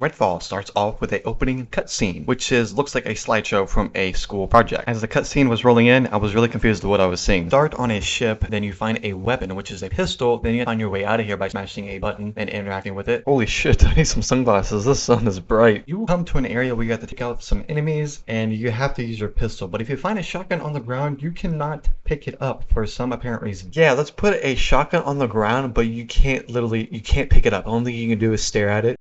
Redfall starts off with an opening cutscene, which looks like a slideshow from a school project. As the cutscene was rolling in, I was really confused with what I was seeing. Start on a ship, then you find a weapon, which is a pistol, then you find your way out of here by smashing a button and interacting with it. Holy shit, I need some sunglasses, this sun is bright. You come to an area where you have to take out some enemies, and you have to use your pistol, but if you find a shotgun on the ground, you cannot pick it up for some apparent reason. Yeah, let's put a shotgun on the ground, but you can't pick it up. The only thing you can do is stare at it.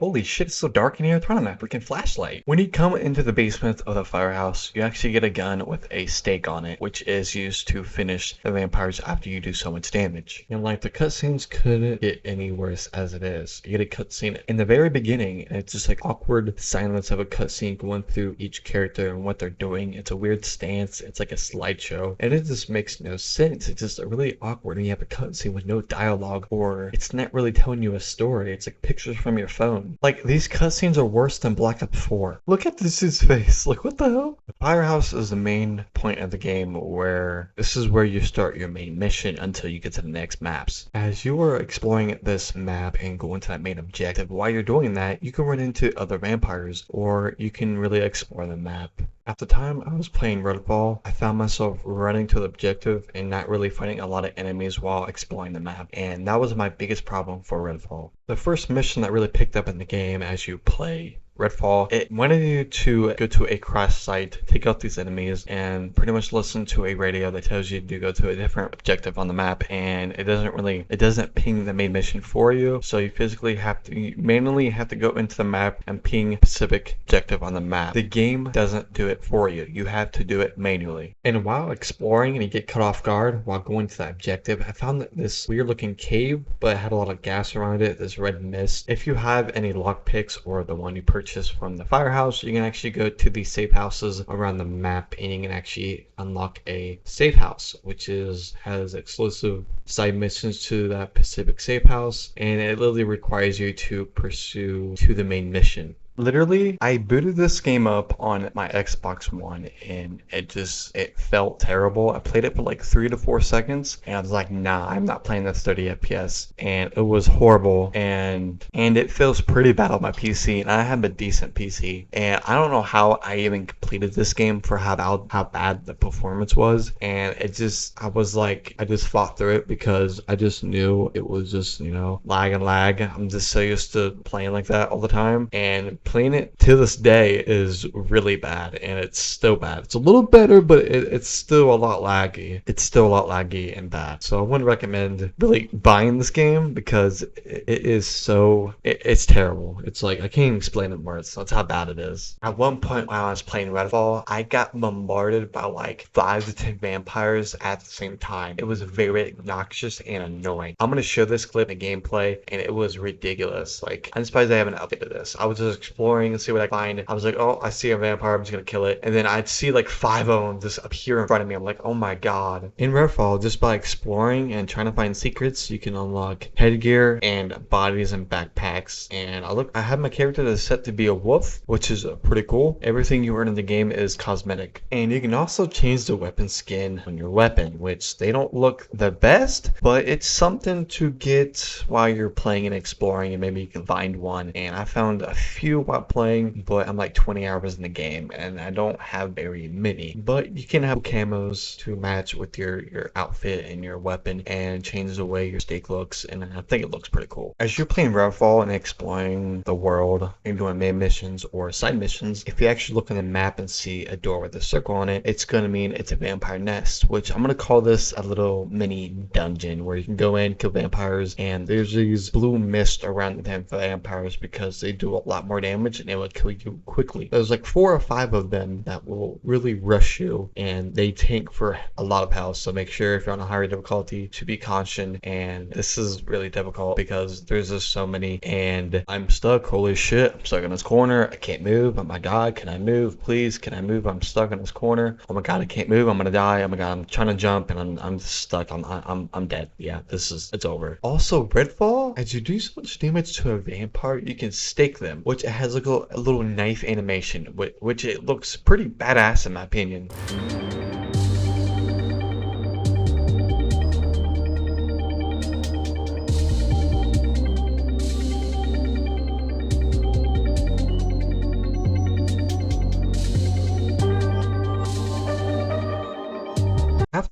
Holy shit, it's so dark in here. Turn on that freaking flashlight. When you come into the basement of the firehouse, you actually get a gun with a stake on it, which is used to finish the vampires after you do so much damage. And like, the cutscenes couldn't get any worse as it is. You get a cutscene in the very beginning, and it's just like awkward silence of a cutscene going through each character and what they're doing. It's a weird stance. It's like a slideshow, and it just makes no sense. It's just really awkward when you have a cutscene with no dialogue, or it's not really telling you a story. It's like pictures from your phone. Like, these cutscenes are worse than Black Ops 4. Look at this dude's face. Like, what the hell? The firehouse is the main point of the game where this is where you start your main mission until you get to the next maps. As you are exploring this map and going to that main objective, while you're doing that, you can run into other vampires, or you can really explore the map. At the time I was playing Redfall, I found myself running to the objective and not really fighting a lot of enemies while exploring the map, and that was my biggest problem for Redfall. The first mission that really picked up in the game as you play Redfall, it wanted you to go to a crash site, take out these enemies, and pretty much listen to a radio that tells you to go to a different objective on the map, and it doesn't ping the main mission for you, so you manually have to go into the map and ping a specific objective on the map. The game doesn't do it for you. You have to do it manually. And while exploring and you get caught off guard while going to that objective, I found that this weird looking cave, but it had a lot of gas around it, this red mist. If you have any lockpicks or the one you purchased from the firehouse, you can actually go to the safe houses around the map and you can actually unlock a safe house, which has exclusive side missions to that specific safe house, and it literally requires you to pursue to the main mission. Literally, I booted this game up on my Xbox One and it felt terrible. I played it for like 3 to 4 seconds and I was like, nah, I'm not playing this 30 FPS. And it was horrible, and it feels pretty bad on my PC, and I have a decent PC. And I don't know how I even completed this game for how bad the performance was. And I just fought through it because I just knew it was just, lag. I'm just so used to playing like that all the time. And playing it to this day is really bad, and it's still bad. It's a little better, but it's still a lot laggy. It's still a lot laggy and bad. So I wouldn't recommend really buying this game because it's terrible. It's like, I can't even explain it in words. That's how bad it is. At one point while I was playing Redfall, I got bombarded by like 5 to 10 vampires at the same time. It was very obnoxious and annoying. I'm gonna show this clip in gameplay, and it was ridiculous. Like, I'm surprised they haven't updated this. I was just exploring and see what I find. I was like, oh, I see a vampire, I'm just gonna kill it. And then I'd see like 5 of them just appear in front of me. I'm like, oh my god. In Redfall, just by exploring and trying to find secrets, you can unlock headgear and bodies and backpacks. And I have my character that's set to be a wolf, which is pretty cool. Everything you earn in the game is cosmetic. And you can also change the weapon skin on your weapon, which they don't look the best, but it's something to get while you're playing and exploring, and maybe you can find one. And I found a few while playing, but I'm like 20 hours in the game and I don't have very many. But you can have camos to match with your outfit and your weapon and change the way your stake looks, and I think it looks pretty cool. As you're playing Redfall and exploring the world and doing main missions or side missions, if you actually look on the map and see a door with a circle on it, it's gonna mean it's a vampire nest, which I'm gonna call this a little mini dungeon where you can go in, kill vampires, and there's these blue mist around the vampires because they do a lot more damage and it will kill you quickly. There's like 4 or 5 of them that will really rush you, and they tank for a lot of health, so make sure if you're on a higher difficulty to be caution. And this is really difficult because there's just so many, and I'm stuck. Holy shit, I'm stuck in this corner. I can't move. Oh my god, can I move? Please, can I move? I'm stuck in this corner. Oh my god, I can't move. I'm gonna die. Oh my god, I'm trying to jump and I'm stuck. I'm dead. Yeah, it's over. Also, Redfall, as you do so much damage to a vampire, you can stake them, which has like a little knife animation, which it looks pretty badass in my opinion.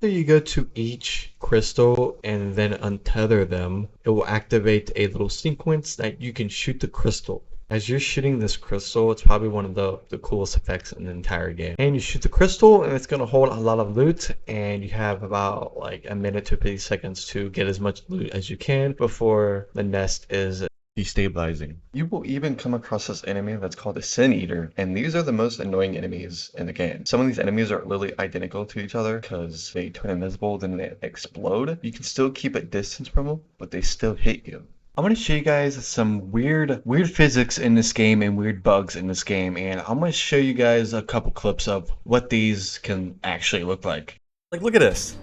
After you go to each crystal and then untether them, it will activate a little sequence that you can shoot the crystal. As you're shooting this crystal, it's probably one of the coolest effects in the entire game. And you shoot the crystal and it's going to hold a lot of loot, and you have about like a minute to 50 seconds to get as much loot as you can before the nest is destabilizing. You will even come across this enemy that's called a Sin Eater, and these are the most annoying enemies in the game. Some of these enemies are literally identical to each other because they turn invisible, then they explode. You can still keep a distance from them, but they still hit you. I'm going to show you guys some weird physics in this game and weird bugs in this game, and I'm going to show you guys a couple clips of what these can actually look like. Like, look at this.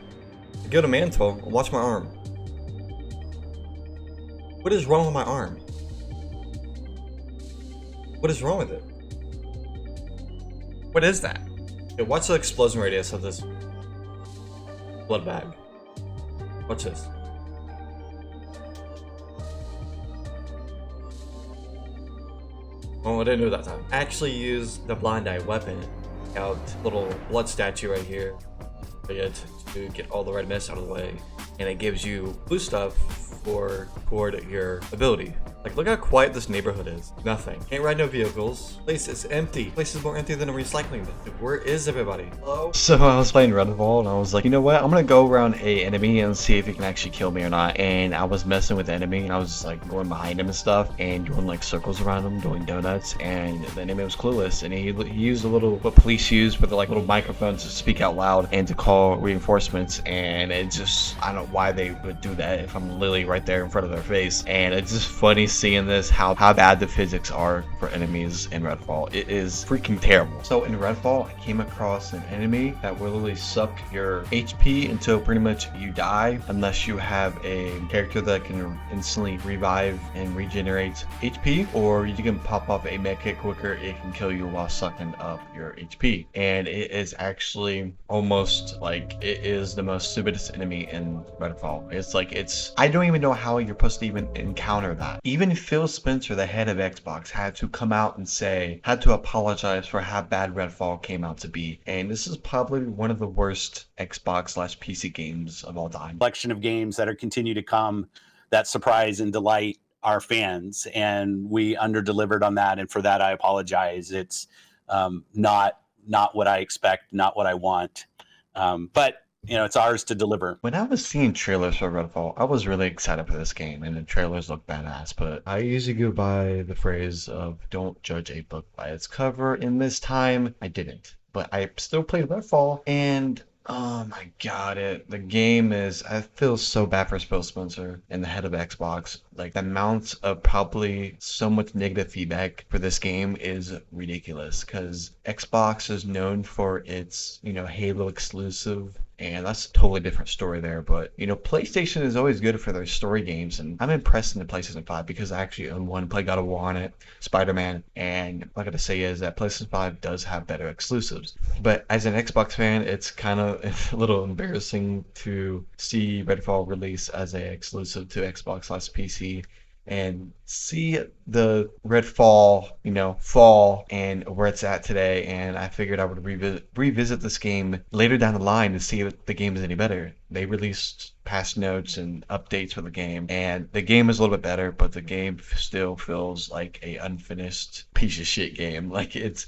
I go to mantle, watch my arm. What is wrong with my arm? What is wrong with it? What is that? Okay, watch the explosion radius of this blood bag. Watch this. Oh, I didn't do that time. Actually use the blind eye weapon. Out little blood statue right here. To get all the red mist out of the way. And it gives you blue stuff toward your ability. Like, look how quiet this neighborhood is. Nothing. Can't ride no vehicles. Place is empty. Place is more empty than a recycling bin. Dude, where is everybody? Hello? So I was playing Redfall and I was like, you know what? I'm gonna go around a enemy and see if he can actually kill me or not. And I was messing with the enemy and I was like going behind him and stuff and doing like circles around him, doing donuts. And the enemy was clueless. And he used a little, what police use for the like little microphones to speak out loud and to call reinforcements. And it just, I don't know why they would do that if I'm literally right there in front of their face. And it's just funny seeing this, how bad the physics are for enemies in Redfall. It is freaking terrible. So in Redfall, I came across an enemy that will literally suck your HP until pretty much you die, unless you have a character that can instantly revive and regenerate HP, or you can pop off a med kit quicker. It can kill you while sucking up your HP. And it is actually almost like it is the most stupidest enemy in Redfall. It's like, I don't even know how you're supposed to even encounter that. Even Phil Spencer, the head of Xbox, had to come out and had to apologize for how bad Redfall came out to be. And this is probably one of the worst Xbox/PC games of all time. Collection of games that are continue to come that surprise and delight our fans, and we under-delivered on that, and for that I apologize. It's not what I expect, not what I want, but you know, it's ours to deliver. When I was seeing trailers for Redfall, I was really excited for this game, and the trailers look badass, but I usually go by the phrase of don't judge a book by its cover, and this time I didn't. But I still played Redfall, and oh my god, the game is, I feel so bad for Phil Spencer and the head of Xbox. Like, the amount of probably so much negative feedback for this game is ridiculous, because Xbox is known for its, you know, Halo exclusive. And that's a totally different story there. But, you know, PlayStation is always good for their story games. And I'm impressed in the PlayStation 5 because I actually own one, play God of War on it, Spider-Man. And what I gotta say is that PlayStation 5 does have better exclusives. But as an Xbox fan, it's a little embarrassing to see Redfall release as an exclusive to Xbox/PC. And see the Redfall, you know, fall and where it's at today. And I figured I would revisit this game later down the line to see if the game is any better. They released patch notes and updates for the game, and the game is a little bit better, but the game still feels like a unfinished piece of shit game. Like, it's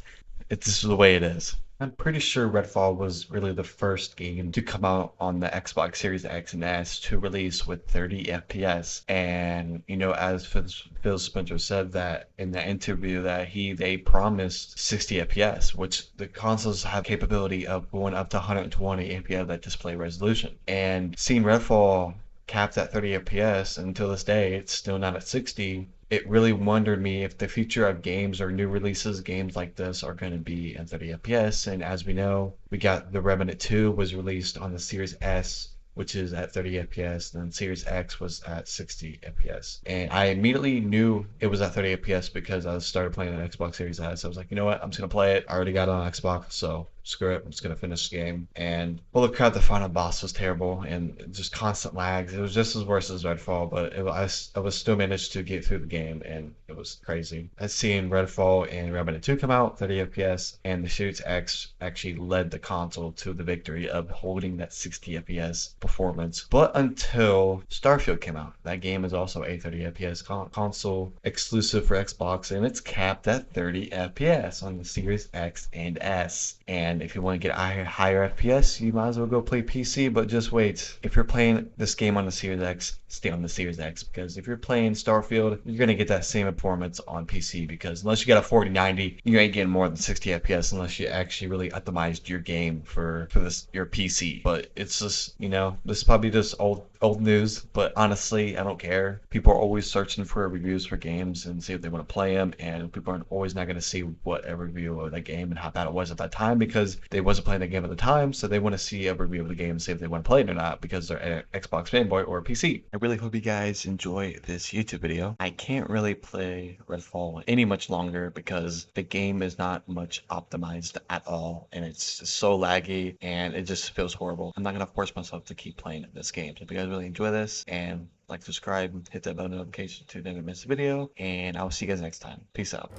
just the way it is. I'm pretty sure Redfall was really the first game to come out on the Xbox Series X and S to release with 30 FPS. And, you know, as Phil Spencer said that in the interview that they promised 60 FPS, which the consoles have capability of going up to 120 FPS at display resolution. And seeing Redfall capped at 30 FPS until this day, it's still not at 60. It really wondered me if the future of games or new releases, games like this, are going to be at 30 FPS. And as we know, we got The Revenant 2 was released on the Series S, which is at 30 FPS, and then Series X was at 60 FPS. And I immediately knew it was at 30 FPS because I started playing on Xbox Series S. I was like, you know what, I'm just going to play it. I already got it on Xbox, so screw it, I'm just gonna finish the game. And holy crap, the final boss was terrible and just constant lags. It was just as worse as Redfall, but I was still managed to get through the game, and it was crazy. I've seen Redfall and Red Dead 2 come out, 30 FPS, and the Series X actually led the console to the victory of holding that 60 FPS performance. But until Starfield came out, that game is also a 30 FPS console exclusive for Xbox, and it's capped at 30 FPS on the Series X and S. And if you want to get a higher FPS, you might as well go play PC, but just wait. If you're playing this game on the Series X, stay on the Series X, because if you're playing Starfield, you're going to get that same performance on PC, because unless you got a 4090, you ain't getting more than 60 FPS unless you actually really optimized your game for your PC. But it's just, this is probably just old news, but honestly, I don't care. People are always searching for reviews for games and see if they want to play them, and people are always not going to see what a review of that game and how bad it was at that time, because they wasn't playing the game at the time, so they want to see a review of the game and see if they want to play it or not, because they're an Xbox fanboy or a PC. I really hope you guys enjoy this YouTube video. I can't really play Redfall any much longer because the game is not much optimized at all, and it's just so laggy, and it just feels horrible. I'm not going to force myself to keep playing this game. So if you guys really enjoy this, and like, subscribe, hit that bell notification to never miss a video, and I'll see you guys next time. Peace out.